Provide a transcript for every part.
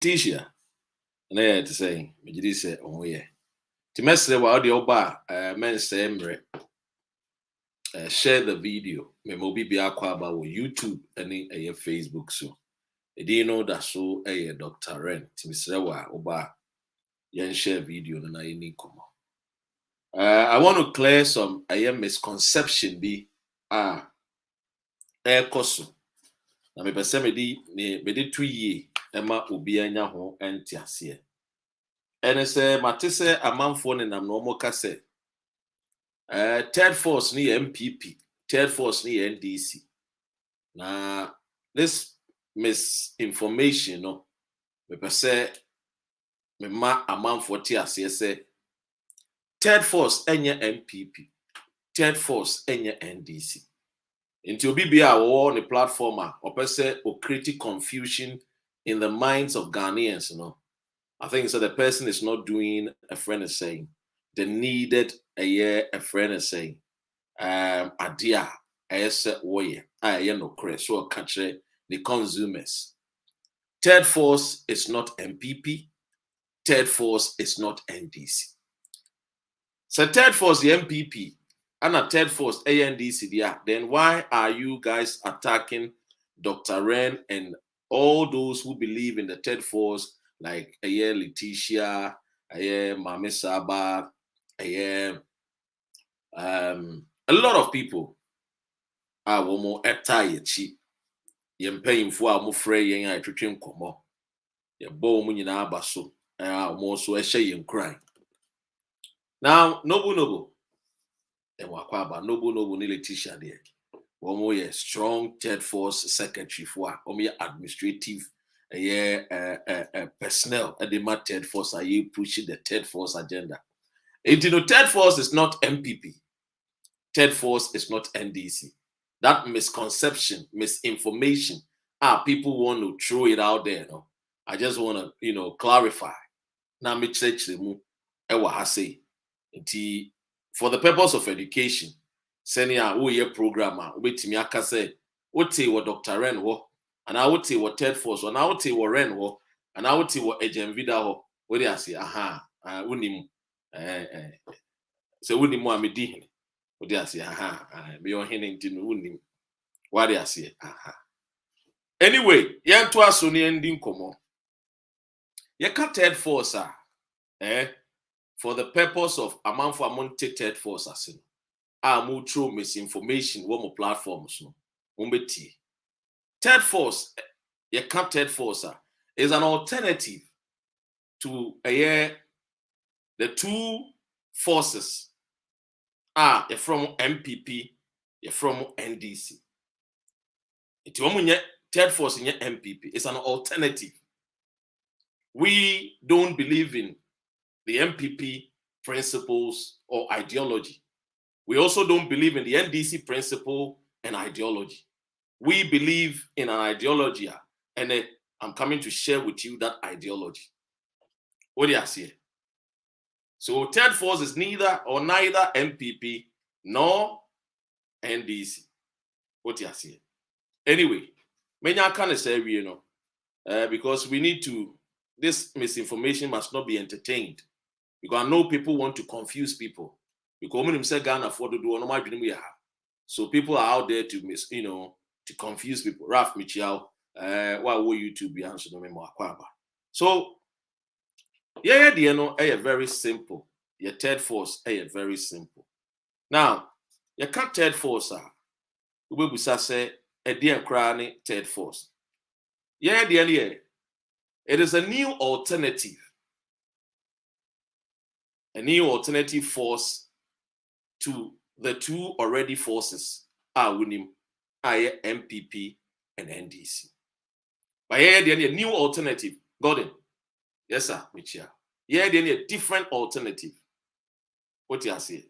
Tisha, na yɛ te sɛ megye di sɛ ɔho yɛ. Ti mesre wa audio ba men say mre share the video. Me mo bi akwa ba wo YouTube and Facebook so. E di know that so Dr. Ren. Ti mesre wa oba yen share video na yini komo. I want to clear some misconception bi koso. Na me pese me di 2 year ema obi anya ho enti ase. Ene se matese amanfo ne nam no mo ka se third force ni MPP, third force ni NDC. Now, this misinformation, no, me per se, me ma amount for TRC say, third force enye MPP, third force enye NDC. Into BBA or on the platform, or per se, or create confusion in the minds of Ghanaians, you know. I think so. The person is not doing a friend is saying, the needed a friend is saying. Adia ɛyɛ woye no correct so catch the consumers. Third force is not MPP, third force is not NDC. So third force the MPP and a third force ANDC there, then why are you guys attacking Dr. Ren and all those who believe in the third force like Letitia, Mame Saba, a lot of people are more etaye chi yempanyimfo a mo frɛ yɛn a twetwe nkɔmɔ yɛbɔ mo nyinaa aba so mo so ɛhyɛ yɛn kran. Now noble ɛwɔ akwa noble ne Letitia deɛ wɔn yɛ strong third force secretary for a wɔn yɛ administrative personnel at the third force are you pushing the third force agenda. Third force is not MPP, third force is not NDC. That misconception, misinformation, people want to throw it out there. No? I just want to, clarify. Now, me church mu ewa hase. For the purpose of education, senior year programmer, wait me aka say, what Dr. Ren wo, and I would say what third force, and I would say what Ren wo, and I would say what Agent Vida ho. What do I say? Unim, so unim mo amedi. What do I say? Be on hinting to unim. What do I say? Anyway, yan to us on the ending komo. You can't third force, for the purpose of amount for amount third force, more true misinformation, one more platforms, no. Third force, you can't third force, is an alternative to the two forces you're from MPP, you're from NDC. Third force in your MPP is an alternative. We don't believe in the MPP principles or ideology. We also don't believe in the NDC principle and ideology. We believe in an ideology, and I'm coming to share with you that ideology. What do you say? So third force is neither MPP nor NDC. What do you say? Anyway, many I can't say because we need to. This misinformation must not be entertained. Because I know people want to confuse people. Because when say Ghana afford to do normal we have. So people are out there to to confuse people. Raf Michiao, why will YouTube be answering me more? So very simple. Your third force very simple. Now, your cat third force we say a dear crying third force. It is a new alternative. A new alternative force to the two already forces MPP and NDC. But here they need a new alternative. Got it? Yes, sir, Michia. Here they need a different alternative. What do you say?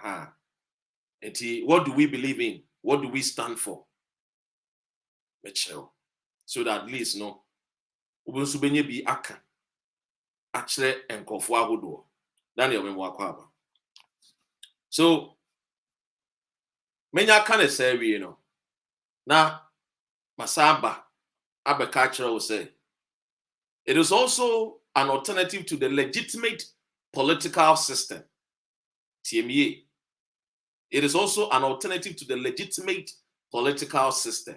And what do we believe in? What do we stand for? Michelle. So that at least no. Ubensubenye bi aka. Actually, enkofo ahodo. Daniel Memwakwaba. So, many kind of say, now, Masaba, Abakacha will say, It is also an alternative to the legitimate political system. TME. It is also an alternative to the legitimate political system.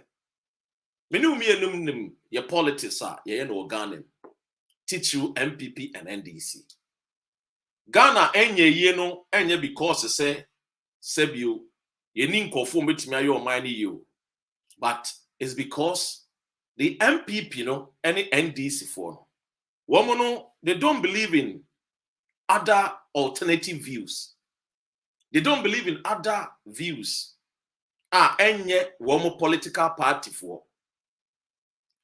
Menu your politics are no Ghana. Teach you MPP and NDC. Ghana enye no enye because say sebio ye nin kofo metimi ayo man you. But it's because the MPP any NDC for no, they don't believe in other alternative views. They don't believe in other views. Enye womo political party for.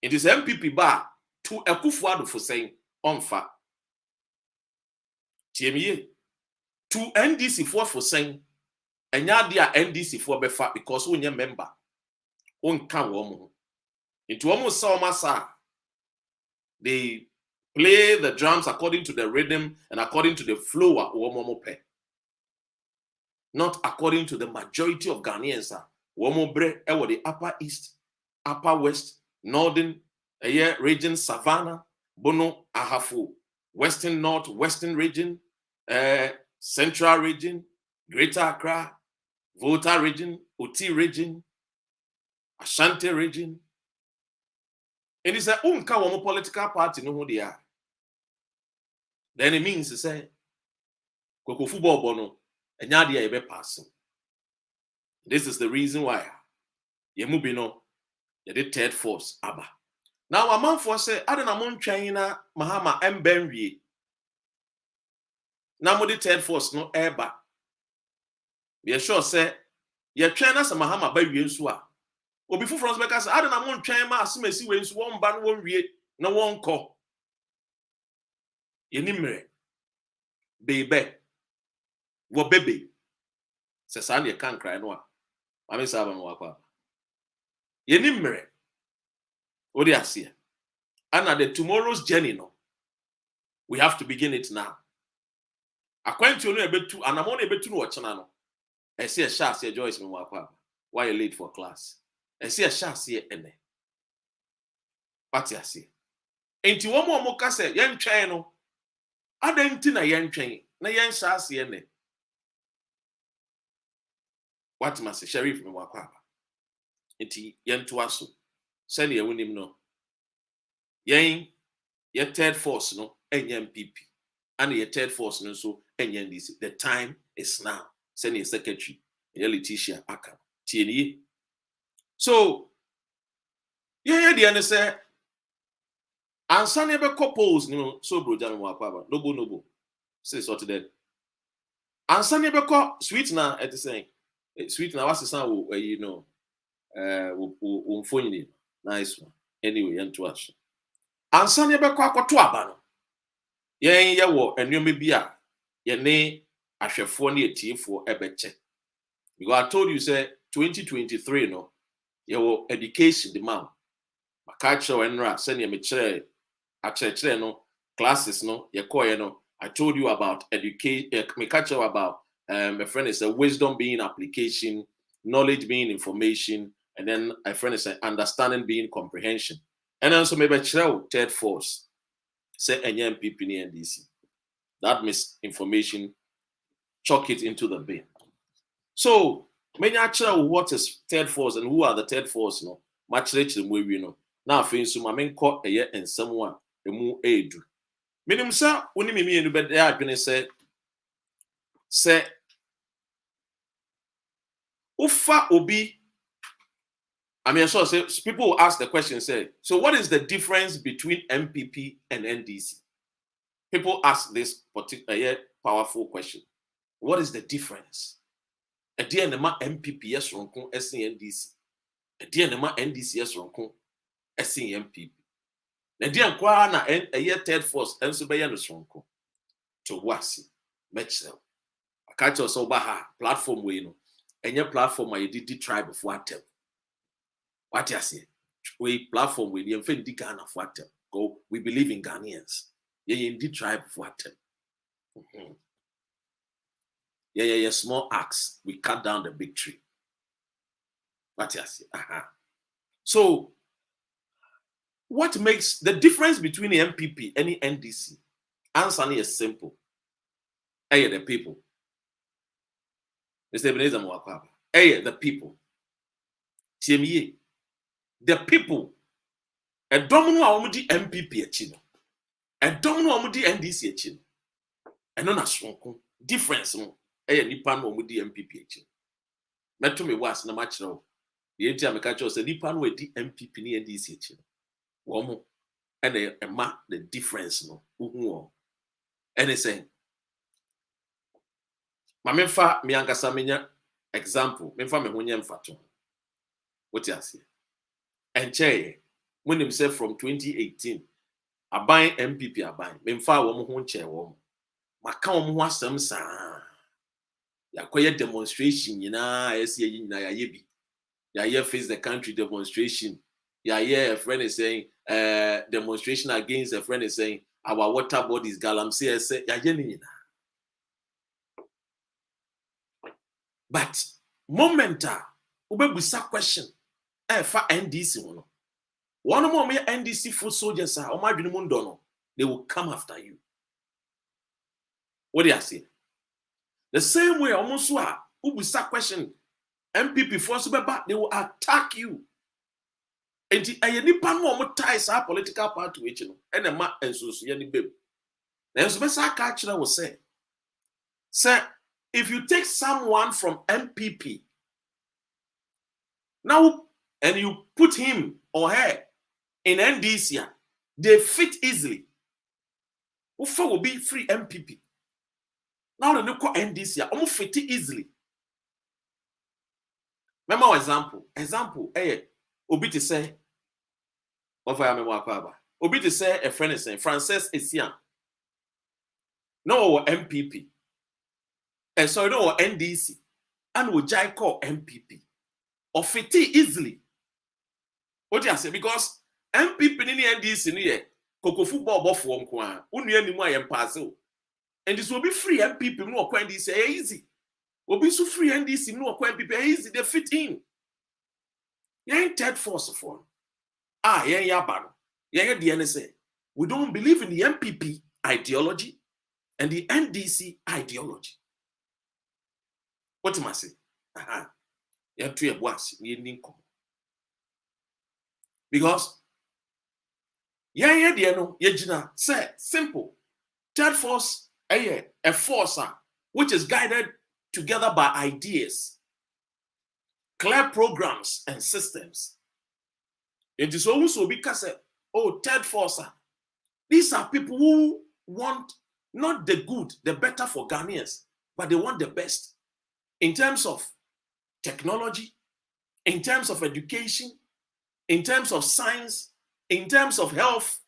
It is MPP bar to Akufo-Addo for saying onfa. TME to NDC for saying enya dia NDC for befa because onye member onka womo. Into womo sa they play the drums according to the rhythm and according to the flow of womo pe. Not according to the majority of Ghanaians. Womo bre ewo the upper east, upper west, northern region, savannah, bono ahafu, western north, western region, central region, greater Accra, Volta region, Oti region, Ashanti region. And it's a unka womo political party no who they are. Then it means to say Koko football bono and yadia ebe passing. This is the reason why Yemubino the third force Abba. Now a man for say I don't know China Mahama Mbenri. Now the third force no eba. We are sure say ye China sa Mahama ba wie nso a. Obi fu France because I don't know China asimesi we nso won ban won wie na won ko. Ye nimre. Bebe. Wo bebe. Se san ye kan cry no a. Mame sa ba no akwa. Ye nimre. Odi asia. And at the tomorrow's journey, no, we have to begin it now. According to you, and I'm only able to watch now. I see a shot, see Joyce, why you late for class? I see a shot, see ene. What I see? Ain't you one more moka say, young chino? I don't think a young train, na young shot, see ene. What must the sheriff me wakwa? Inti young to us, send you win him no. Yang your third force no NMPP and your third force no so NDC. The time is now. Send your secretary, your Letitia Aka. TNE. So yeah, the answer say and Sunny be couples no so bro Jan Wakwaba. No. Say sort then. And Sunny be sweetener at the saying. Sweetener what's the sound you know phone nice one. Anyway, and to us. Ansa ne bekọ akoto aba no yen ye wo enwome bi a ye ne ahwefo ne etiefo ebeche because I told you say 2023 no ye wo education demand makacho enra se ne me kire akire no classes no ye koye no I told you about education makacho about my friend is a wisdom being application, knowledge being information, and then my friend is understanding being comprehension. And also maybe third force, say NMPP and NDC. That misinformation, chuck it into the bin. So, many actually what is third force and who are the third force, no? Much later than we know. Now, for instance, my main court a year and someone a more aid. Minimum, sir, when me and the bed, I've been say, Ufa Obi. I mean, so people will ask the question, say, so what is the difference between MPP and NDC? People ask this particular powerful question. What is the difference? A DNA MPP yes ronkon NDC. A DNA NDC yes ronkon MPP. A DNA kwa na a year third force and so be no ronkon. To wasi Mitchell. I catch us over her platform we know. And your platform where you did try before I tell. What you say? We platform with the infant Ghana for go. We believe in Ghanaians. Yeah, indeed tribe for them. Yeah. Small axe. We cut down the big tree. What you say? So What makes the difference between the MPP and the NDC? Answer is simple. Hey, the people. Mr. Ebenezer Mwakwaba. Hey, the people. TME. The people. A domino omudi MPP achino. A domino omudi NDC achino. And no na difference no. Hey, nipa no omudi MPP achino. Meto me was na match no. The entire mekacho say nipa no edi MPP ni NDC achino. Womo. And the difference no. And it's saying. Ma memfa me ankasa menya example. Memfa me honye mfato. What you say? And chair. When him say from 2018, I buy MPP I buy. Memfa wo mo ho chair wo. Maka wo mo asem sa. Ya koye demonstration nyina ese nyina ya yebi. Ya ye face the country demonstration. Ya a friend is saying demonstration against a friend is saying our water bodies galamsey say ya ye nyina. But momenta ubebusa question for NDC one. One more NDC full soldiers they will come after you. What do you say? The same way almost ubusa question MPP force they will attack you. And nipa no ties our political party which and the ma and so yani babe. Then so besa catch will say, sir, if you take someone from MPP now and you put him or her in NDC, they fit easily. Ufa will be free MPP. Now the local NDC, almost fit easily. Remember example, Obi to say, Obi to say a friend is saying, Frances Esian. No MPP. And so no NDC. And we jai call MPP. Or fit easily. What do you say? Because MPP in the NDC ni Koko football buff one kwa. Unu ni mo ayem paso. And this will be free MPP no kwa NDC easy. Will be so free NDC no kwa MPP easy. They fit in. You ain't third force of one. Yeah, yabano. Yeah, the NSA. We don't believe in the MPP ideology and the NDC ideology. What am I saying? You have to boss. Because say simple. Third force, a force which is guided together by ideas, clear programs and systems. It is also because third force. These are people who want not the good, the better for Ghanaians, but they want the best in terms of technology, in terms of education, in terms of science, in terms of health.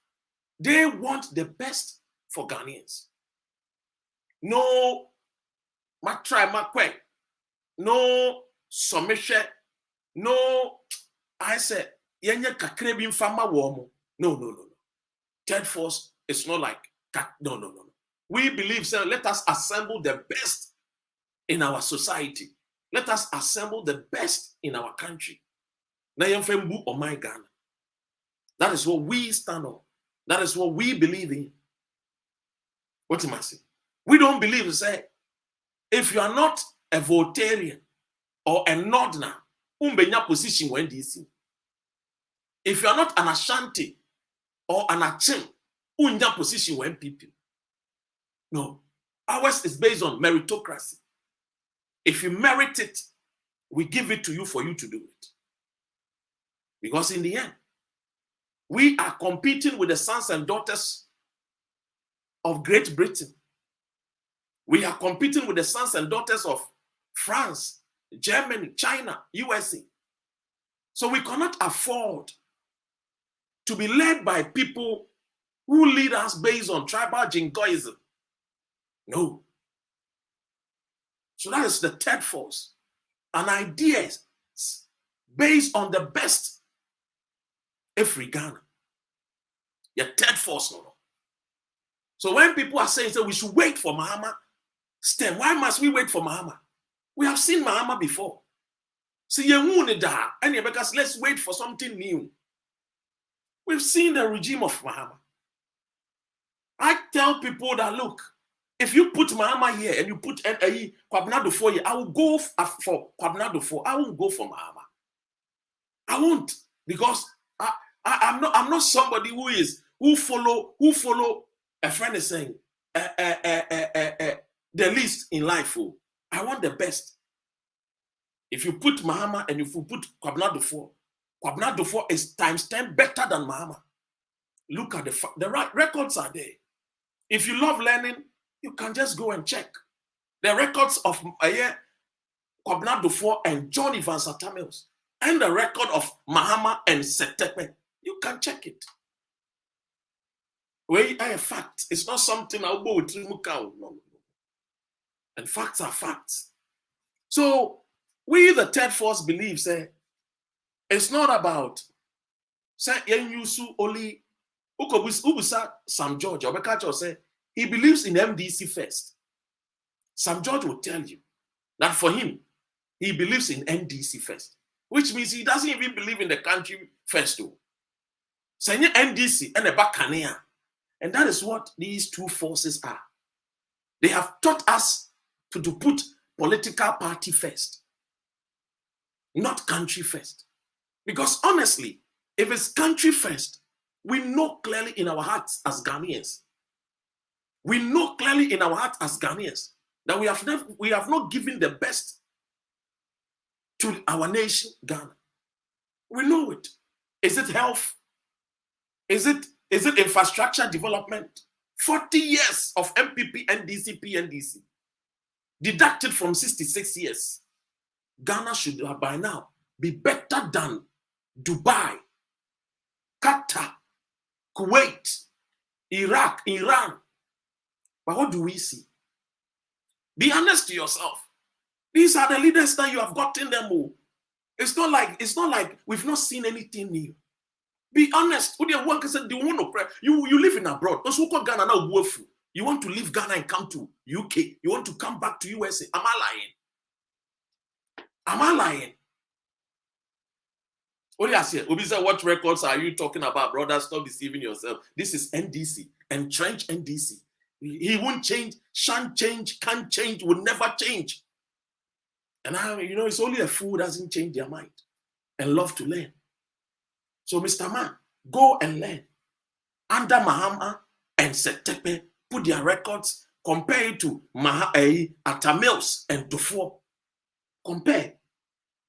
They want the best for Ghanaians. No, no submission, no, I said, no. Third force is not like, no. We believe, so let us assemble the best in our society. Let us assemble the best in our country. That is what we stand on. That is what we believe in. What am I saying? We don't believe, say, if you are not a Votarian or a Northerner, umbenya position when DC. If you are not an Ashanti or an Achim, unya position when people. No. Ours is based on meritocracy. If you merit it, we give it to you for you to do it. Because in the end, we are competing with the sons and daughters of Great Britain. We are competing with the sons and daughters of France, Germany, China, USA. So we cannot afford to be led by people who lead us based on tribal jingoism. No. So that is the third force. An idea based on the best every Ghana. Your third force, no. So when people are saying we should wait for Mahama, STEM, why must we wait for Mahama? We have seen Mahama before. See, because let's wait for something new. We've seen the regime of Mahama. I tell people that, look, if you put Mahama here and you put Kwabena Dufo here, I will go for Kwabena Dufo. I won't go for Mahama. I won't, because I'm not somebody who follow a friend is saying the least in life. Oh. I want the best. If you put Mahama and if you put Kwabena Dufo is times 10 better than Mahama. Look at the right records are there. If you love learning, you can just go and check the records of Kwabena Dufo and John Evans Atamils, and the record of Mahama and Setekpe. You can check it. Where a fact. It's not something I'll go with Mukau. No. And facts are facts. So we, the third force, believe, say, it's not about say Yenyusu only Ubusa Sam George or say he believes in MDC first. Sam George will tell you that for him, he believes in NDC first, which means he doesn't even believe in the country first. Too. So NDC and the Bakania, and that is what these two forces are. They have taught us to put political party first, not country first. Because honestly, if it's country first, we know clearly in our hearts as Ghanaians. We know clearly in our hearts as Ghanaians that we have not given the best to our nation, Ghana. We know it. Is it health? Is it infrastructure development? 40 years of MPP, NDC, PNDC, deducted from 66 years. Ghana should by now be better than Dubai, Qatar, Kuwait, Iraq, Iran. But what do we see? Be honest to yourself. These are the leaders that you have gotten them all. It's not like we've not seen anything new. Be honest. You live in abroad. Those who call Ghana now, you want to leave Ghana and come to UK. You want to come back to USA. Am I lying? Am I lying? What records are you talking about, brother? Stop deceiving yourself. This is NDC, entrenched NDC. He won't change, shan't change, can't change, will never change. And it's only a fool who doesn't change their mind and love to learn. So, Mr. Man, go and learn. Under Mahama and Setekpe, put their records, compare it to Atamils and Dufo. Compare.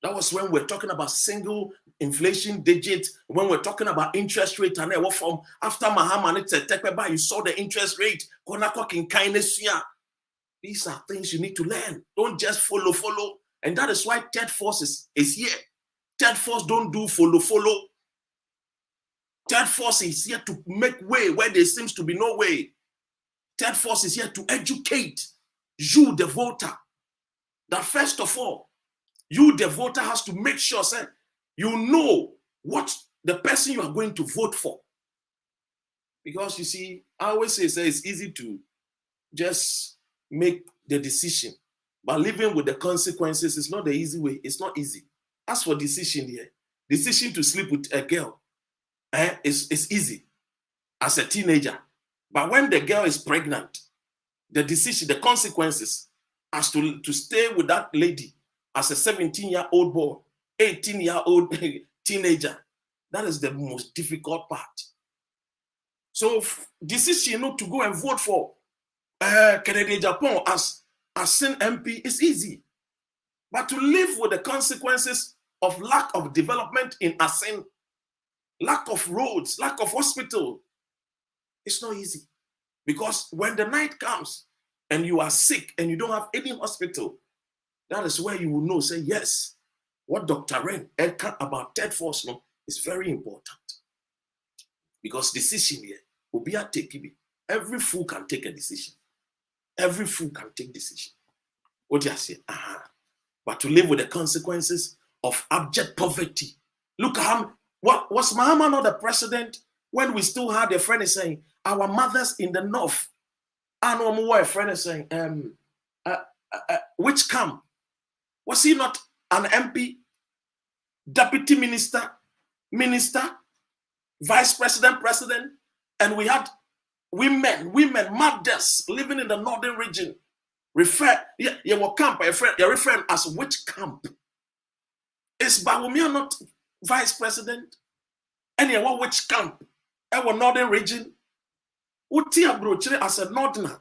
That was when we're talking about single inflation digits, when we're talking about interest rate, and what from after Mahama and Setekpe, you saw the interest rate. These are things you need to learn. Don't just follow. And that is why third force is here. Third force don't do follow. Third force is here to make way where there seems to be no way. Third force is here to educate you, the voter. That first of all, you, the voter, has to make sure, say, you know what the person you are going to vote for. Because you see, I always say it's easy to just make the decision. But living with the consequences is not the easy way. It's not easy. As for decision here, decision to sleep with a girl is easy as a teenager. But when the girl is pregnant, the decision, the consequences as to stay with that lady as a 17-year-old boy, 18-year-old teenager, that is the most difficult part. So decision to go and vote for Kennedy Japan as Sin MP is easy. But to live with the consequences of lack of development in Asin, lack of roads, lack of hospital, it's not easy. Because when the night comes and you are sick and you don't have any hospital, that is where you will know, say, yes, what Dr. Ren about third force is very important. Because decision here will be a take. Every fool can take a decision. Every fool can take decision. What do you say? But to live with the consequences of abject poverty. Look at him. What was Mahama not the president when we still had a friend saying, our mothers in the north, I know more a friend saying, which camp? Was he not an MP, deputy minister? vice president, president, and we had women, mothers living in the northern region. Your camp, your referred as which camp? Is Bawumia not vice president? And you want which camp? Our northern region. Utia brochire as a northerner.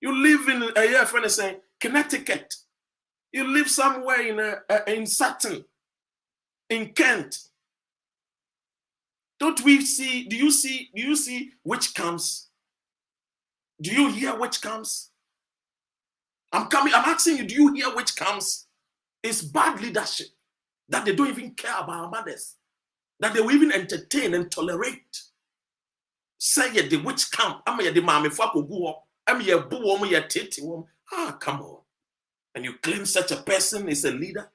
You live in a year friend is saying Connecticut. You live somewhere in Sutton, in Kent. Don't we see? Do you see which camps? Do you hear which camps? I'm asking you, do you hear which camps? It's bad leadership that they don't even care about our mothers, that they will even entertain and tolerate. Say the witch camp, I'm the mammy fuck go, I'm your boo woman, your titty woman. Ah, come on. And you claim such a person is a leader?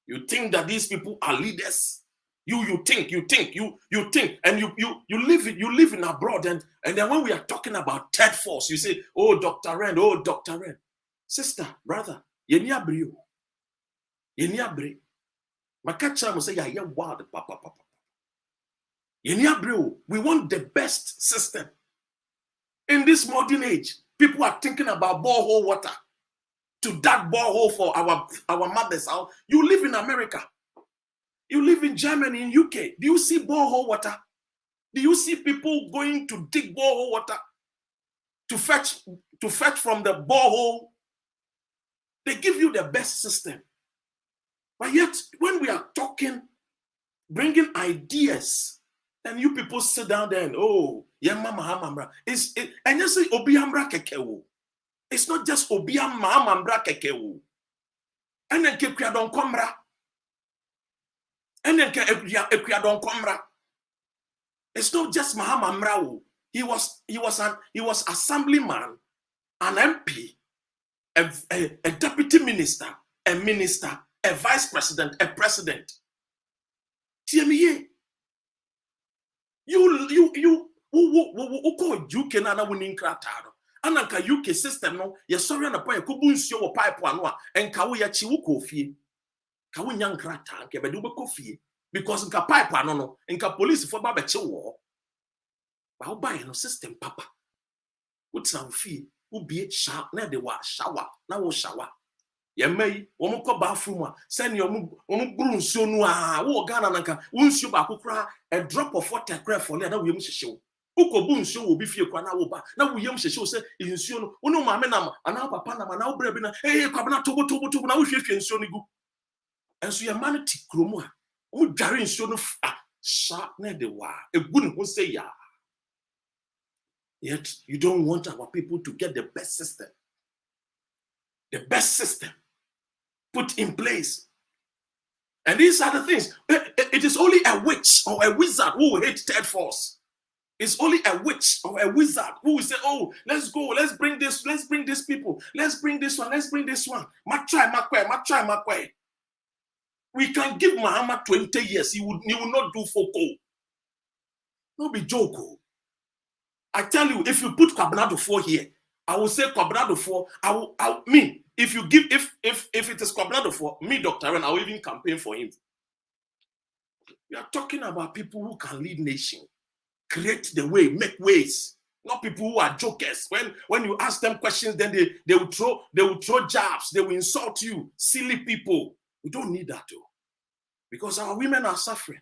You think that these people are leaders? You think, and you live in abroad, and then when we are talking about third force, you say, oh, Dr. Ren. Sister, brother, yeni abri. Makacha mo say ya wild, papa. Yeni abri. We want the best system. In this modern age, people are thinking about borehole water. To that borehole for our mothers. You live in America. You live in Germany, in UK. Do you see borehole water? Do you see people going to dig borehole water to fetch from the borehole? They give you the best system. But yet, when we are talking, bringing ideas, and you people sit down there and, oh, yeah, mama, and you say, obiambra kekewo. It's not just obiambra kekewo. And then kekria don komra. And then ekria don komra. It's not just Mahamamrao. He was assemblyman, an MP, a deputy minister, a vice president, a president. You call UK na winning krataro. Ananka UK system no ye sorry na point ko bunsio wo pipe anu a enka wo ya chi wo kofie. Ka wo nyan krata nke be do be kofie because nka pipe anu no nka police for ba be chi wo. Ba wo buy no system papa. Wo tsan fie wo bie sha na de wa shower na wo shower. Ye mai wo mo ko bathroom a send your mo buru nsuo no a wo Ghana nanka wo nsuo ba kokora a drop of water cry for na wo yem hyehyew. Uko nsuo wo bi fie kwa na wo ba na wo yem hyehyew se nsuo no wo no maame na ana papa na na wo bra bi na kwabena tobo na wo hwehwe nsuo no gu enso ye man ti kromu a wo dware nsuo no sha na de wa egu ne ho se ya. Yet you don't want our people to get the best system. The best system put in place. And these are the things. It is only a witch or a wizard who will hate third force. It's only a witch or a wizard who will say, oh, let's go, let's bring these people, let's bring this one. Ma try, ma kwe. We can give Muhammad 20 years, he will not do Foko. No be joke. I tell you, if you put Kwabena 4 here, I will say Kwabena 4. If you give, if it is Kwabena 4, me, Dr. Ren, I will even campaign for him. We are talking about people who can lead nation, create the way, make ways. Not people who are jokers. When you ask them questions, then they will throw jabs, they will insult you. Silly people. We don't need that too. Because our women are suffering.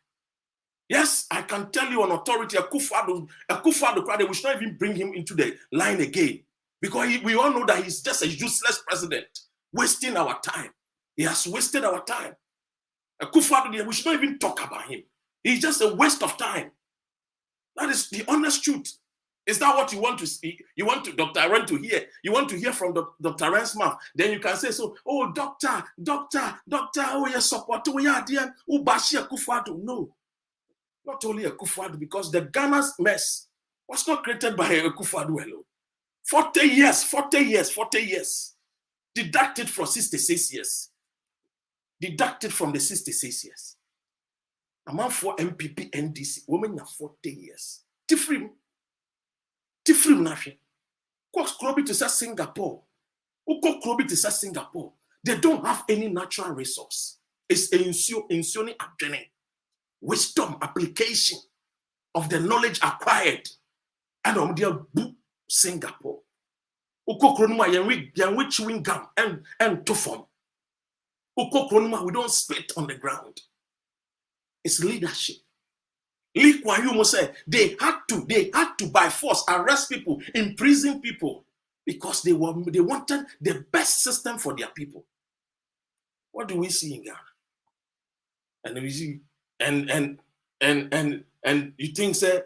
Yes, I can tell you on authority, Akufo-Addo, we should not even bring him into the line again. Because we all know that he's just a useless president, wasting our time. He has wasted our time. Akufo-Addo, we should not even talk about him. He's just a waste of time. That is the honest truth. Is that what you want to see? You want to Dr. Ren to hear? You want to hear from Dr. Ren's mouth? Then you can say, so, oh, doctor, oh, you support, oh, yeah, dear, oh, Bashi Akufo-Addo. No. Not only Akufo-Addo, because the Ghana's mess was not created by Akufo-Addo alone. 40 years. Deducted from 66 years. Deducted from the 66 years. Among 4 MPP NDC, women are 40 years. Tifrim nafi. Kwa Krobi to say Singapore. Uko Krobi to say Singapore. They don't have any natural resource. It's a insioni abjene. Wisdom, application. of the knowledge acquired. And on their book Singapore. Ukokronuma chewing gum and to form. Ukokronuma, we don't spit on the ground. It's leadership. Lee Kuan Yew said they had to by force arrest people, imprison people, because they wanted the best system for their people. What do we see in Ghana? And we see and you think, say,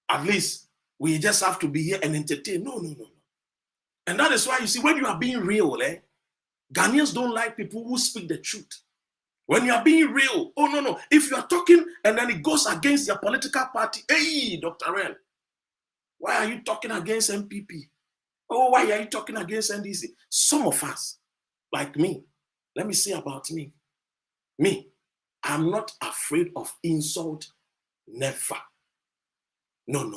at least we just have to be here and entertain. No. And that is why you see, when you are being real, Ghanaians don't like people who speak the truth. When you are being real, oh no. If you are talking and then it goes against your political party, hey, Dr. Ren, why are you talking against MPP? Oh, why are you talking against NDC? Some of us, like me, let me say about me. Me, I'm not afraid of insult. Never. No.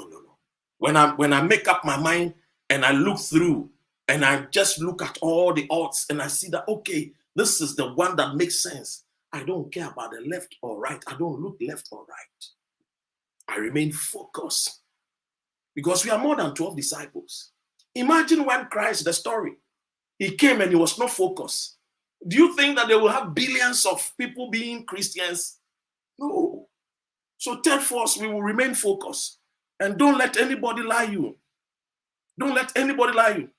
When I make up my mind and I look through and I just look at all the odds and I see that, okay, this is the one that makes sense. I don't care about the left or right. I don't look left or right. I remain focused because we are more than 12 disciples. Imagine when Christ, the story, he came and he was not focused. Do you think that they will have billions of people being Christians? No. So third force, we will remain focused. And don't let anybody lie you. Don't let anybody lie you.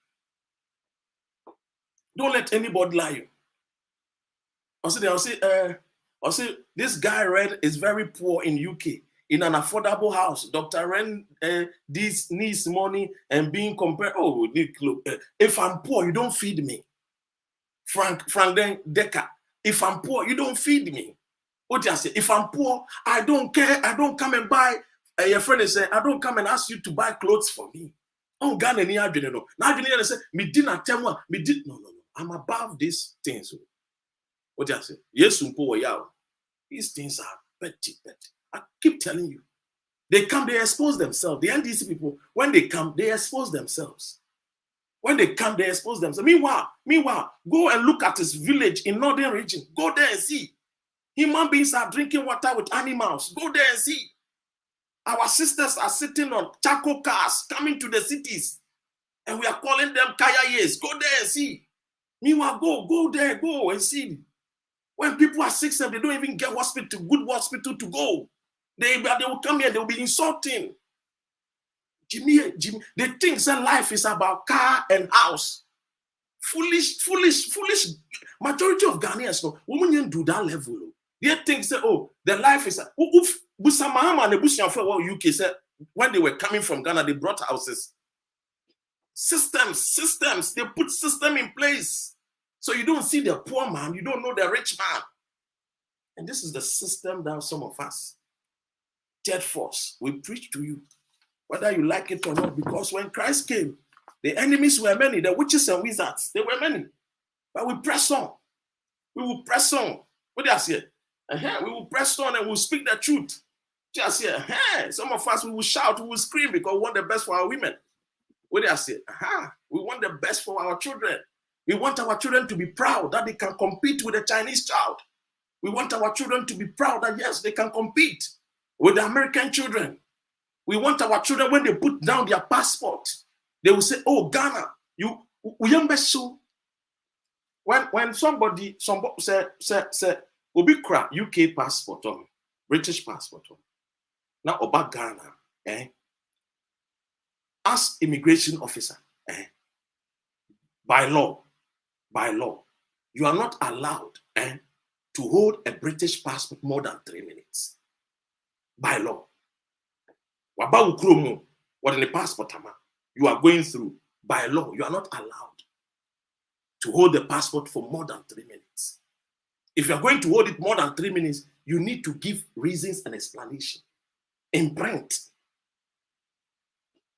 Don't let anybody lie you. I'll say, this guy Red is very poor in UK, in an affordable house. Dr. Ren this needs money and being compared. Oh, if I'm poor, you don't feed me. Frank Decker, if I'm poor, you don't feed me. What do I say? If I'm poor, I don't care. I don't come and buy. Your friend is saying, I don't come and ask you to buy clothes for me. Oh, Ghana, no. Now you say, me did not tell one. Me did no. I'm above these things. What do I say? Yes, these things are petty. I keep telling you. They come, they expose themselves. The NDC people, when they come, they expose themselves. When they come, they expose themselves. Meanwhile, go and look at his village in northern region. Go there and see. Human beings are drinking water with animals. Go there and see. Our sisters are sitting on charcoal cars coming to the cities. And we are calling them kayayes. Go there and see. Meanwhile, go there, go and see. When people are sick, they don't even get good hospital to go. They will come here, they will be insulting. Jimmy, they think that life is about car and house. Foolish. Majority of Ghanaians, no, women do that level. They think, say, oh, the life is. Busamahama and the Bushia UK said when they were coming from Ghana, they brought houses. Systems. They put system in place. So you don't see the poor man, you don't know the rich man. And this is the system that some of us, third force, we preach to you, whether you like it or not, because when Christ came, the enemies were many, the witches and wizards, they were many. But we press on. We will press on. What do I say? We will press on and we'll speak the truth. Just here, some of us, we will shout, we will scream because we want the best for our women. What do I say? We want the best for our children. We want our children to be proud that they can compete with a Chinese child. We want our children to be proud that, yes, they can compete with the American children. We want our children, when they put down their passport, they will say, oh, Ghana, you so. When somebody say, Obikra, UK passport on, British passport on. Now, about Ghana, as immigration officer, by law, you are not allowed to hold a British passport more than 3 minutes. By law. What in the passport you are going through, by law, you are not allowed to hold the passport for more than 3 minutes. If you are going to hold it more than 3 minutes, you need to give reasons and explanation in print.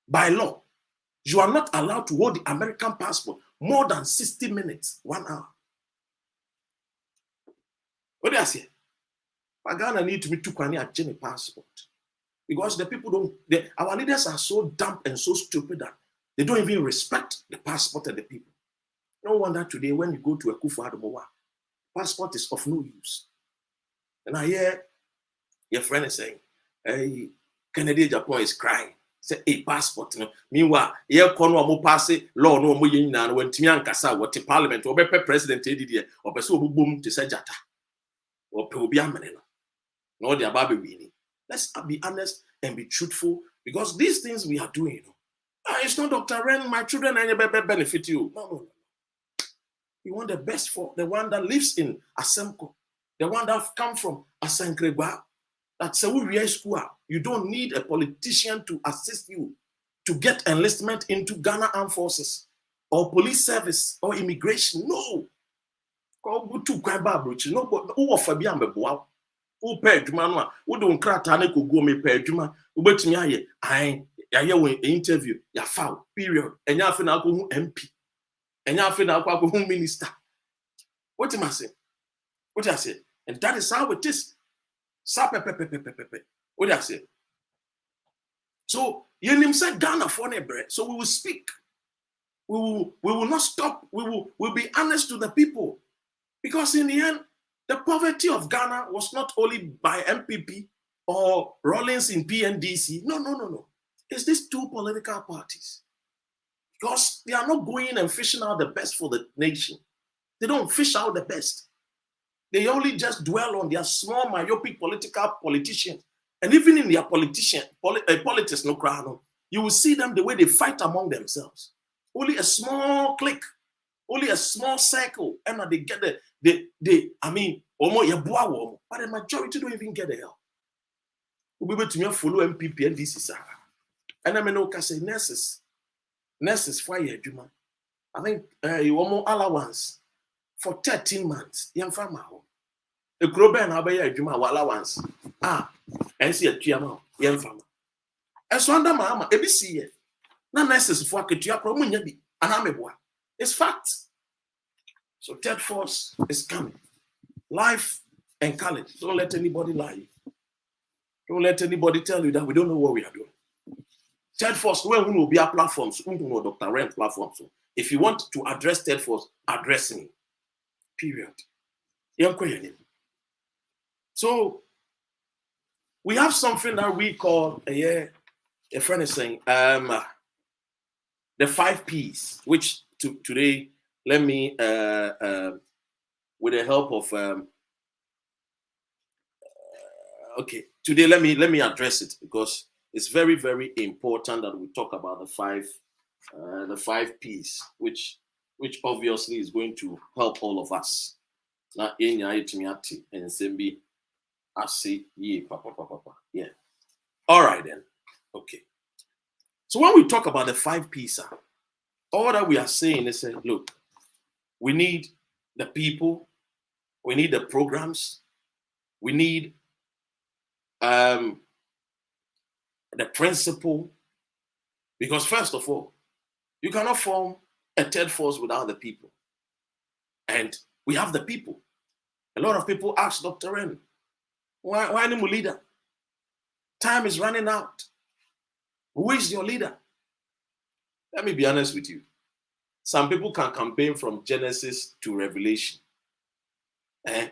By law, you are not allowed to hold the American passport more than 60 minutes, 1 hour. What do I say? Ghana need to be too a Jenny passport. Because the people our leaders are so dumb and so stupid that they don't even respect the passport and the people. No wonder today when you go to a Kufu-Adomowa, passport is of no use. And I hear your friend is saying, hey, Kennedy Japan is crying. Say a passport. No. Meanwhile, here kono mo pass law no mo yin na when timi ankasa what parliament or be president edidi or be so boom to say jata. Or pe obi amene no. No the ababe winning. Let's be honest and be truthful because these things we are doing, it's not Dr. Ren, my children benefit you. No. We want the best for the one that lives in Asemko, the one that come from Asankregwa. That's a weird school. You don't need a politician to assist you to get enlistment into Ghana Armed Forces or police service or immigration. No. Go to Kwababruchi. No, but who offer me am a who pay Juma, who don't crack Taneko go me pay Juma, who bet me I interview, ya foul, period. And ya fin alcohol MP. And ya fin alcohol minister. What am I saying? What I say? And that is how it is. What I say? So you said Ghana for bread. So we will speak. We will not stop. We'll be honest to the people. Because in the end, the poverty of Ghana was not only by MPP or Rawlings in PNDC. No. It's these two political parties. Because they are not going and fishing out the best for the nation. They don't fish out the best. They only just dwell on their small myopic politicians. And even in their politics, no crowd, you will see them the way they fight among themselves. Only a small clique, only a small circle, and they get but the majority don't even get the help. We'll be able to follow MPP and this is and I mean, okay, say nurses for year, I think you want more allowance for 13 months. Young farmer, a groben abaya juma allowance. And see a chiama, young farmer. As one mama, ABC, no nurses for Ketia Promunabi, and Ameboa. It's fact. So third force is coming. Life and college. Don't let anybody lie. Don't let anybody tell you that we don't know what we are doing. Third force, when we will be our platforms, we will know Dr. Ren platforms. If you want to address third force, address me. Period. So we have something that we call a friend is saying the 5 P's, which today let me with the help of today let me address it because it's very, very important that we talk about the 5 P's, which obviously is going to help all of us. Now, and Sembi, I say, yeah. All right then. Okay. So when we talk about the 5 P's, all that we are saying is, look, we need the people, we need the programs, we need the principle, because first of all, you cannot form a third force without the people. And we have the people. A lot of people ask Dr. Ren, why no leader? Time is running out. Who is your leader? Let me be honest with you. Some people can campaign from Genesis to Revelation.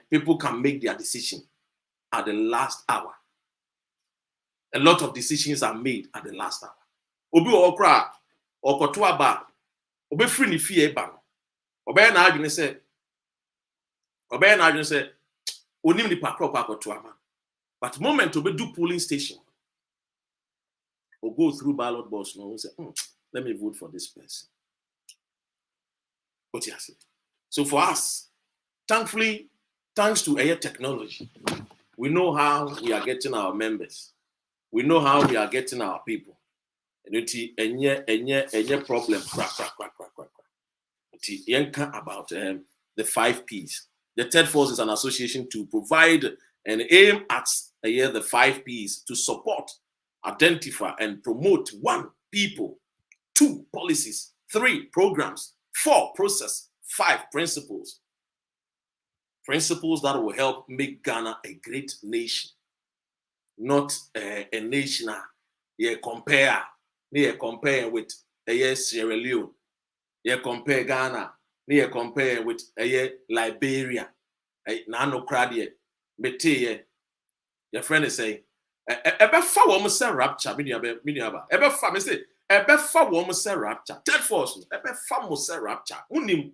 People can make their decision at the last hour. A lot of decisions are made at the last hour. Obi okra okoto aba obe free ni fie ba no obe na adwene say onim ni pakro akoto ama, but moment obe do polling station or go through ballot box no say let me vote for this person. What you say? So for us, thankfully, thanks to AI technology, we know how we are getting our members. We know how we are getting our people. Any problem. About the 5 P's. The third force is an association to provide and aim at the 5 P's to support, identify, and promote 1 people, 2 policies, 3 programs, 4 process, 5 principles. Principles that will help make Ghana a great nation, not a nation you compare with Sierra Leone, you compare Ghana, you compare with Liberia, Nano Cradie, Mete, your friend is saying, Ebe fa wo say rapture me aba. Ebe fa me say ebe fa wo say rapture. Third force ebe fa mo say rapture. Unim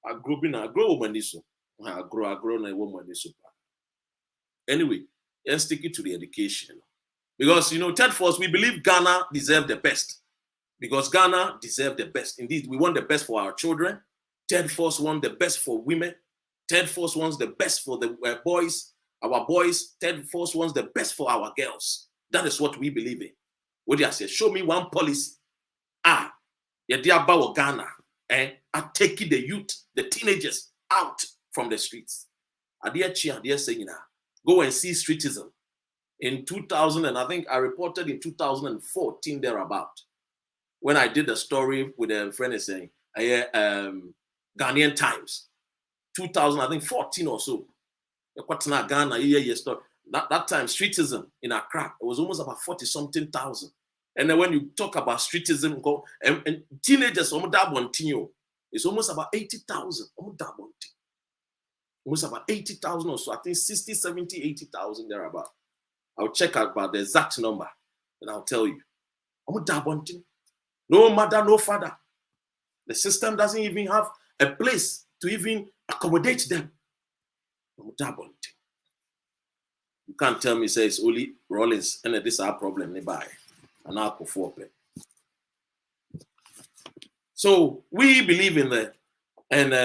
agro bi na agro wo mani so. Agro na wo mani so. Anyway, let's stick it to the education. Because, third force, we believe Ghana deserves the best. Because Ghana deserves the best. Indeed, we want the best for our children. Third force wants the best for women. Third force wants the best for the boys, our boys. Third force wants the best for our girls. That is what we believe in. What do I say? Show me one policy. Yeah, they are about Ghana. I'm taking the youth, the teenagers out from the streets. I dare saying now. Go and see streetism. In 2000, and I think I reported in 2014 thereabout, when I did a story with a friend saying, Ghanaian Times, 2014 or so. Ghana, that time, streetism in Accra, it was almost about 40-something thousand. And then when you talk about streetism, and teenagers, it's almost about 80,000. Almost about 80,000 or so. I think 60, 70, 80,000 thereabout. I'll check out about the exact number and I'll tell you. No mother, no father. The system doesn't even have a place to even accommodate them. You can't tell me, say it's only Rollins and this is our problem nearby. And I'll go for it. So we believe in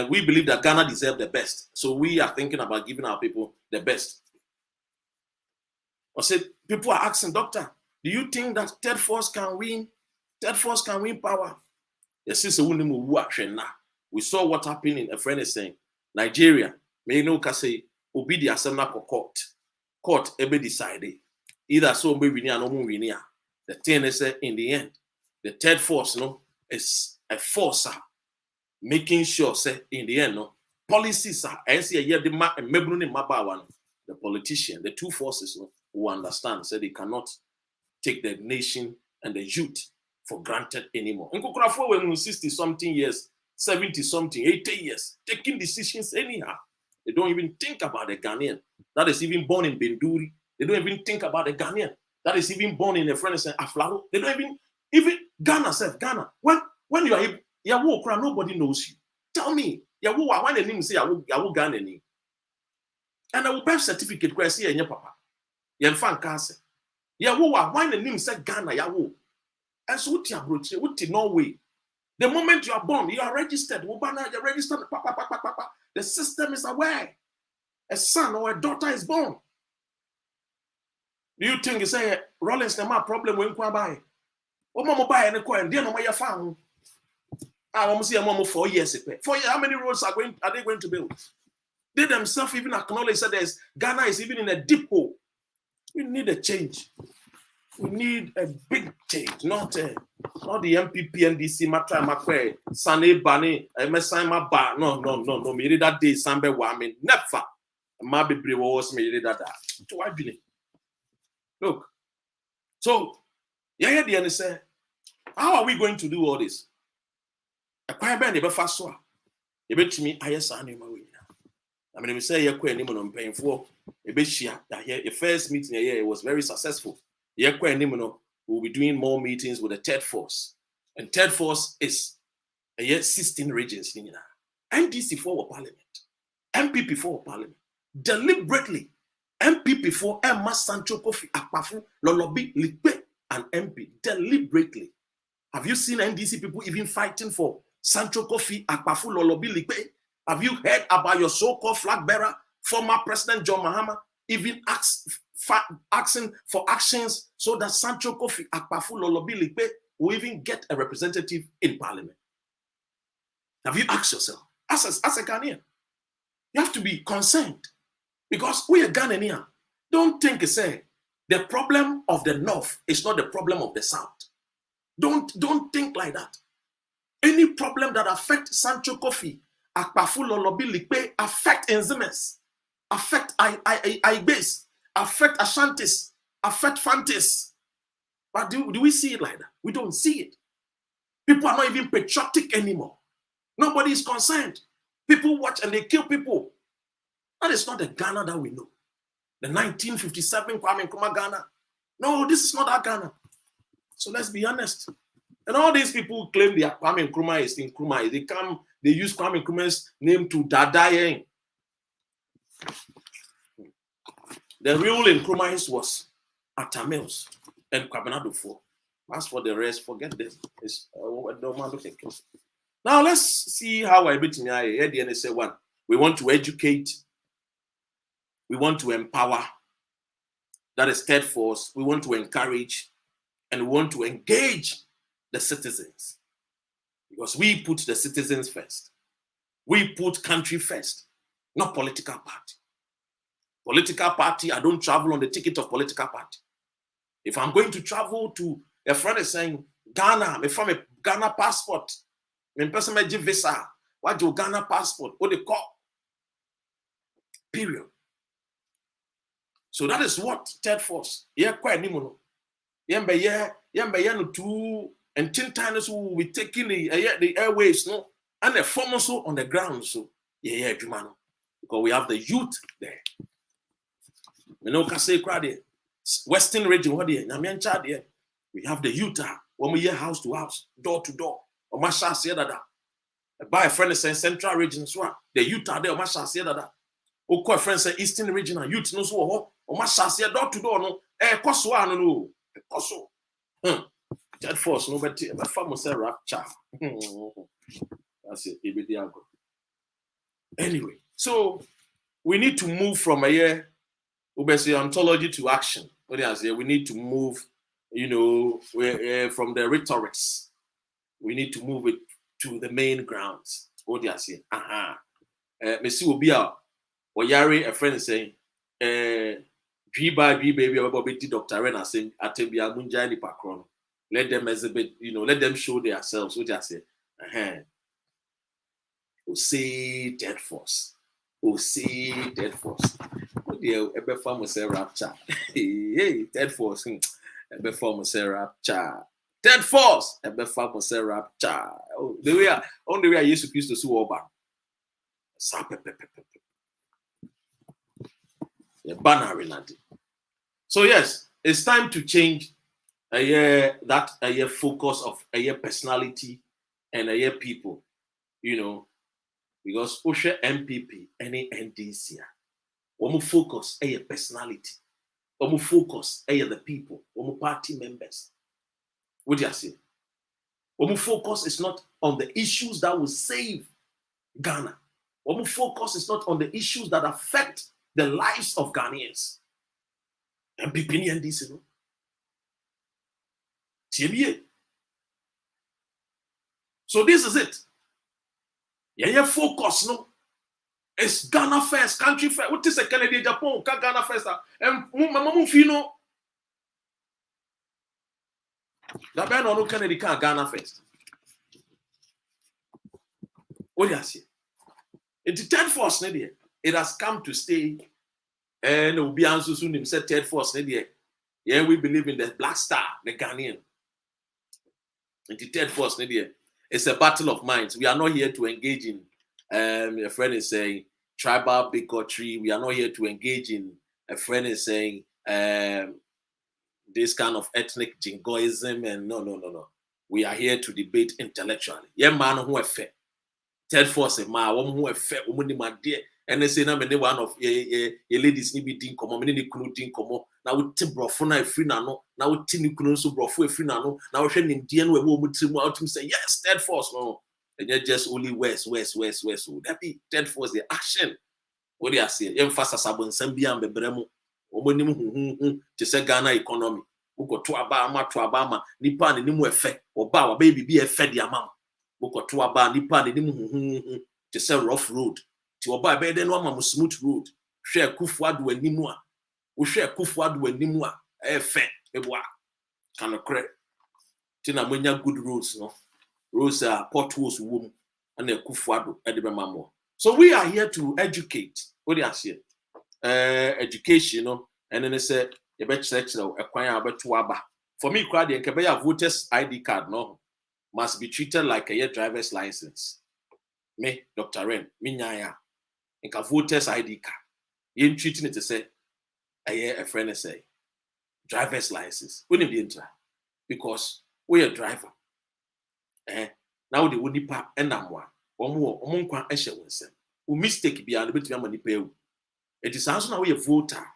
we believe that Ghana deserves the best. So we are thinking about giving our people the best. I said, people are asking, doctor, do you think that third force can win? Third force can win power? Yes, we saw what happened in a friend is saying, Nigeria, may no say, obedi asemna court. Court ebe decided. Either so be winning or no winning. The thing is in the end, the third force is a force making sure say in the end policies are the politician, the two forces who understand say they cannot take the nation and the youth for granted anymore. In Kukurafo, when 60-something years, 70-something, 80 years, taking decisions anyhow. They don't even think about the Ghanaian that is even born in Benduri. They don't even think about the Ghanaian that is even born in a friend and Aflalo. They don't even Ghana self. Ghana. When you are Yawo, nobody knows you. Tell me, Yawo, when the name say Yawo Ghana name. And I will birth certificate where I see your papa. Yan fan cancer. Yawo, when the name say Ghana, Yawo. And so what in Norway. The moment you are born, you are registered. You're registered. The system is aware. A son or a daughter is born. Do you think you say Rollins nema problem when you buy? Oh, mama buy any coin, dear no my farm. I want to see a mom 4 years. 4 years, how many roads are they going to build? They themselves even acknowledge that Ghana is even in a deep hole. We need a change. We need a big change, not the MPP NDC matter makwe Sane Bani Mesama Ba. No. Me read that day Sambe Wami never. Ma be brave was me read that. To I believe. Look. So yeah, the end say, how are we going to do all this? A choir band never fast so. You bet me I yes I mean, we say you're quite on paying for a bit share that here. The first meeting here it was very successful. We'll be doing more meetings with the third force. And third force is 16 regions. NDC for parliament. MPP for parliament. Deliberately, MPP for Emma Sancho Kofi Akpafu, Lolobi, Likpe, and MP. Deliberately. Have you seen NDC people even fighting for Sancho Kofi Akpafu, Lolobi, Likpe? Have you heard about your so-called flag bearer, former President John Mahama, even asking for actions so that Sancho Kofi Akpafu Lolobi Likpe will even get a representative in parliament? Have you asked yourself, as a Ghanaian, you have to be concerned because we are Ghanaian. Don't think say the problem of the North is not the problem of the South. Don't think like that. Any problem that affects Sancho Kofi Akpafu Lolobi Likpe affect Enzimes, affect Ibes, affect Ashantis, affect Fantis. But do we see it like that? We don't see it. People are not even patriotic anymore. Nobody is concerned. People watch and they kill people. That is not the Ghana that we know. The 1957 Kwame Nkrumah Ghana. No, this is not our Ghana. So let's be honest. And all these people claim their Kwame Nkrumah is in Nkrumah. They use Kwame Nkrumah's name to Dadaye. The real Nkrumah was Atamils and Kwabena Dufo. As for the rest, forget this. Now let's see how I beat me. I heard the NSA one. We want to educate. We want to empower. That is third force. We want to encourage, and we want to engage the citizens, because we put the citizens first. We put country first, not political party. Political party, I don't travel on the ticket of political party. If I'm going to travel to, a friend is saying, Ghana, me from a Ghana passport, me person me give visa, what do Ghana passport, what they call, period. So that is what third force. Yeah, quite nimuno. Yeah, no two and 10 times we will be taking the airways, no, and the form also on the ground. So yeah, Jumano, because we have the youth there. We know Kase Krade, Western region, what there, Namian Chad there. We have the youth when we hear house to house, door to door. Or Masha say that. By a friend saying central region, so the youth are there, Masha say that. O co friend say eastern region, youth no so or Masha say door to door, no, Koso, no, Koso. Third force, no, but famous rapture. That's it. Anyway, so we need to move from a ontology to action. We need to move, from the rhetorics. We need to move it to the main grounds. What do you say? Messi will be out. Or Yari, a friend is saying, G baby, about Dr. Rena saying, Atebia Munjani Pakron. Let them exhibit, let them show themselves. What do you say? O say dead force. O say dead force. What do you ever form say rapture? Hey, dead force. Ever form say rapture. Dead force. Ever form say rapture. Oh, on the way I used to Christ to sue over. So yes, it's time to change that focus of personality and people, because Osha MPP any NDC, we focus personality, we focus the people, we party members. What do you say? We focus is not on the issues that will save Ghana. We focus is not on the issues that affect the lives of Ghanaians. MPP and NDC, no. So this is it. Yeah, focus, no. It's Ghana first, country first. What is a Canadian, Japan, Ghana first? And Mama Fino. That man no Canada can Ghana first. What do you say? It's the third force, it has come to stay. And it will be answered soon. Him said third force, yeah, we believe in the Black Star, the Ghanaian. And the third force, it's a battle of minds. We are not here to engage in, a friend is saying, tribal bigotry. We are not here to engage in, a friend is saying, this kind of ethnic jingoism. And no. We are here to debate intellectually. Yeah, man, who are fair. Third force, ma, woman who are fair, woman, my dear. And they say, now, one of your ladies need be din come on, many kunu din come on. Now we take brofuna a free nano. Now we take kunu so brofu a free nano. Now we're in Indian where we will out to say, yes, third force, no. And you're just only west. So that be third force, the action. What do you say? You fast as abon Sambia and Bebremo. Omonim to say Ghana economy. Uko to abama, nipa ni nimu effect, or ba baby be a fed ya mama. Uko to aba nipa ni nimu to say rough road. To oba be then one smooth road. Share kufuadu and nimua. We share kufuadu and nimua. Fe eboa. Can occur. Tina mwenya good roads, no. Roads are potholes womb and a kufuadu at the mamo. So we are here to educate. What do you say? Education, and then they say you bet section acquire about to for me, crowd and Kabaya voters ID card no must be treated like a driver's license. Me, Dr. Ren, Minyaya, and voters ID card. You ain't treating it to say a friend say driver's license. We need the enter because we are driver. Now the woody pa and amwa. One more, omunkwa eshe wonsem. We mistake be a bit of money pay. It is also now we a voter.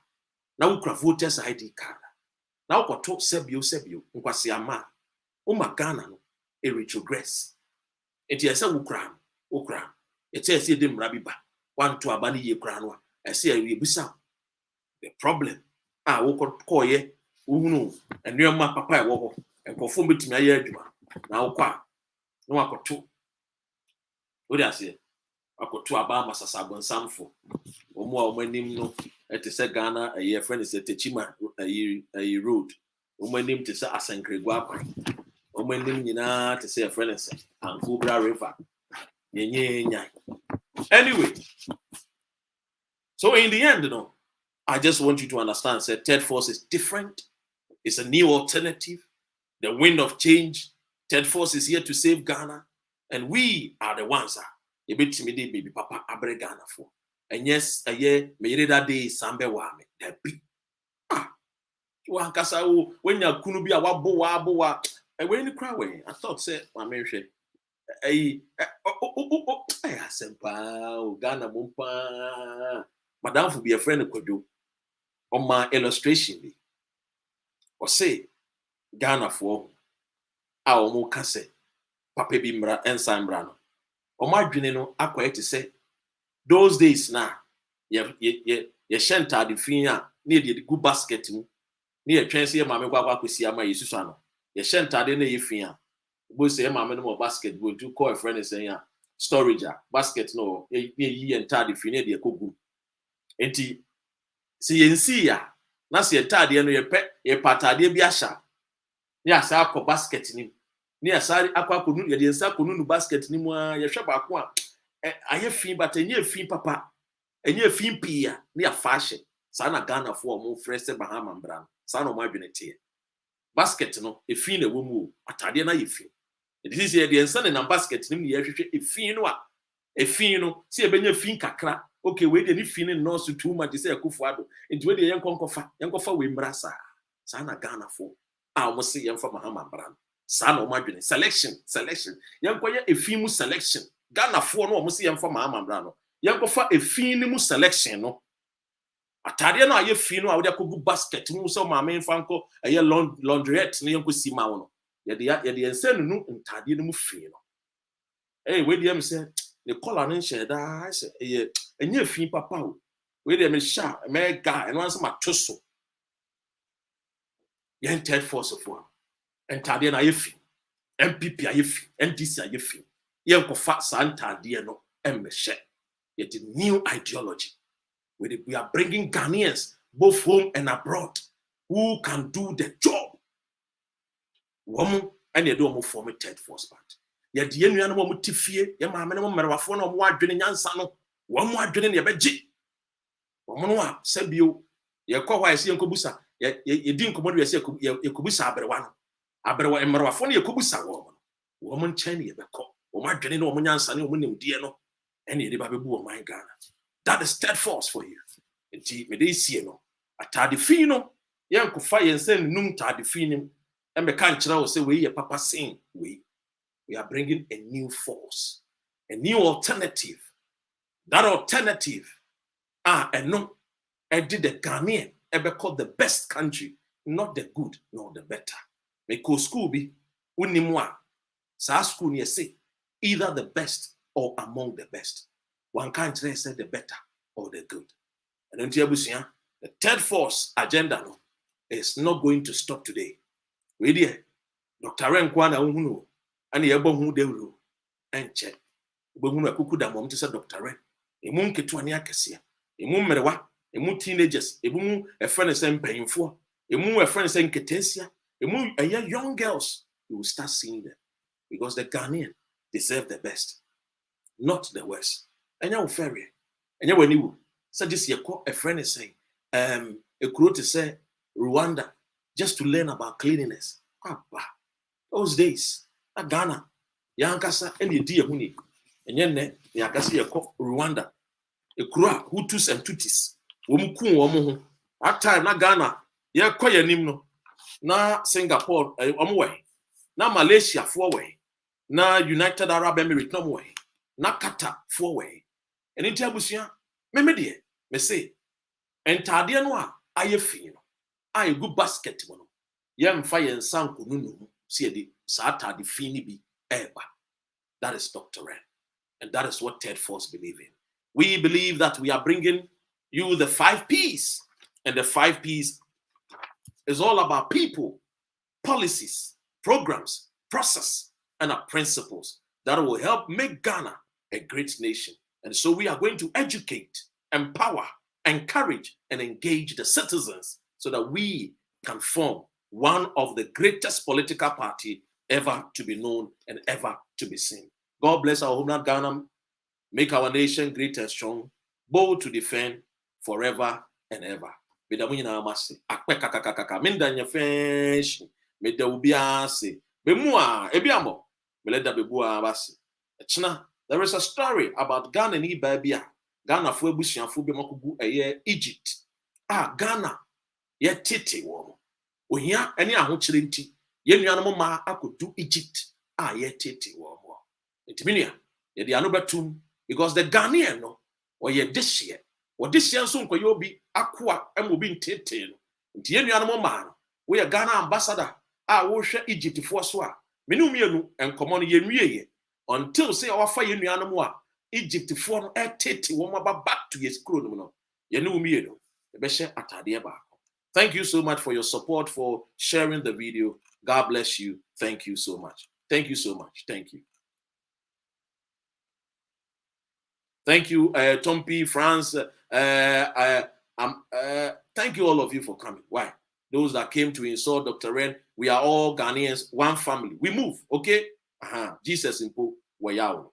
Now we can voters ID card. Now we talk sebio. Nkwasi ama. Ghana no a retrogress. It is a ukran. It says a dim rabiba. One to a bani ye cranwa. I see a bisa. The problem. We could call ye. Uno and near my papa wo and perform it to my yarduma. Now qua. No I could two. What I say? I could two Abama Sasabon Samfo. Or more when him no at the Ghana a year friend is at Techima a road. When him to say Asankre Guapa. When him to say a friend is and Kubra River. Anyway, so in the end, I just want you to understand that third force is different. It's a new alternative. The wind of change. Third force is here to save Ghana. And we are the ones a bit timid, baby papa, abre Ghana for. And yes, a year, may that day, Sambe Wame, that be. When you're Kunubi, a wabo, and when you cry away, I thought, say, my Mary, Sempa, Ghana Mumpa, Madame will be a friend of Kodo. On my illustration, or say, Ghana for our Mokase, Papa Bimbra and Sambrano. Or my Junino, I quite to say, those days now, ye shanta the fina near the good basket near Transia Mamma Wakusiama Yesusano. Ye shanta de ne fina. We say, Mamma no basket, we do call a friend and say, storage, basket no, ye and tardy fina de kugu. Enti, see ya. Nasi etadi eno ye patade biasha. Ni asa akọ basket ni. Ni asa akọ akonu ye de nsa akonu nu basket ni mu a ye hwe baako a aye fin but enye fin papa. Enye fin pia ni afashe. Sa na Ghana fo mo frese Bahama mbra. Sa na mo adwene tie. Basket no e fin na womu atade na ye fin. It is ye de nsa na basket ni ye hwehwe e fin no a e fin no se e benya fin kakra. Okay, we dey feeling no so too much say Akufuado. Into we dey yankofa we mbrasa. Sa na Ghana for. Almost say yamfa Mahama Bran. Sa na omadwene selection. Yankoye efimu selection. Ghana for no almost say yamfa Mahama Bran no. Yankofa efinimu selection no. Atade na aye fi no a we dey kogu basket mu so maame fanko aye laundrette no yanko sima wo no. Ye dey ense nu ntade no mu fi no. Hey, we dey am say the color and share that I say and you feel papa we them sha me guy and once my tusso yen third force of one and tade na yefi MPP ayefi NDC ayefi yen ko fa santa de no em share yet the new ideology we are bringing Ghanaians both home and abroad who can do the job woman and you do form a third force part. Ye de enua no mo tifie ye maame no mmerwafo no mo adwene nyansa no wo mo adwene ne ye beji wo mo no a sabio ye kɔ hɔ a se yenkobusa ye di nkomodo ye se yekobusa abrewa mmerwafo no yekobusa wo mo nkyɛn ne ye bɛkɔ wo mo adwene no wo mo nyansa ne wo mo nimdie no ene ye de ba bebu wo man Ghana. That is third force for you. Enti me dey sie no atade fi no yenkofa yensen num tade fi nim e me ka nkyerɛ wo se we ye papa sin we are bringing a new force, a new alternative. That alternative, and no, I did the Ghanaian, ever called the best country, not the good, nor the better. Because school be, unimwa, sa school near say, either the best or among the best. One country say the better or the good. And then the third force agenda no, is not going to stop today. We dear, Dr. Renkwana Uhuno, and ye bon hu dewru enche bohunu akuku da mom to say Dr. Ren emu nketu ani akese emu mmerewa emu teenagers emu a friend say mpanyimfo emu a friend say nketesia emu young girls, you will start seeing them because the Ghanaian deserve the best, not the worst. Enya wo ferry enya wani wo say this ye call a friend saying a quote to say Rwanda just to learn about cleanliness. Those days Ghana, Yankasa, and the dear Huni, and yen Yakasi Rwanda, a Kura, Hutus and Tutis, Womuku, at time, not Ghana, ya kwa yanim no na Singapore omwe na Malaysia for way na United Arab Emirates no way na Qatar for way eni nti abusua me de me say entade no a ayefi no aye good basket mo no ye mfa ye nsanko nunu si edi sa atade fi ni bi eba. That is doctrine, and that is what Third Force believe in. We believe that we are bringing you the 5 P's, and the 5 P's is all about people, policies, programs, process, and our principles that will help make Ghana a great nation. And so we are going to educate, empower, encourage, and engage the citizens so that we can form one of the greatest political party ever to be known and ever to be seen. God bless our homeland Ghana, make our nation great and strong, bold to defend forever and ever. Bedamuna masi akpekakakaka mindanya feshi meda ubiase bemua ebiamo meleda bebua basi echna. There is a story about Ghana ni babia Ghana fo ebusuafo bi makugu eye Egypt Ghana ye tete wo ohia ene ahokyere nti ye nuanom ma akodu Egypt ye tete wo mo ntiminua ye de ano betum because the Ghanaian no or ye this year or this year so nkoye obi akwa emobi ntete no nti ye nuanom ma no we ye Ghana ambassador wo hwe Egypt fo so a menu mienu enkomo no ye nwieye until say ofa ye nuanom a Egypt fo no tete wo ma back to yes kro no no ye ne umienu e be hye atade ba. Thank you so much for your support, for sharing the video. God bless you. Thank you so much. Thank you so much. Thank you. Thank you, Tom P. France. Thank you all of you for coming. Why? Those that came to insult Dr. Ren, we are all Ghanaians, one family. We move, okay? Jesus in Po, Wayao.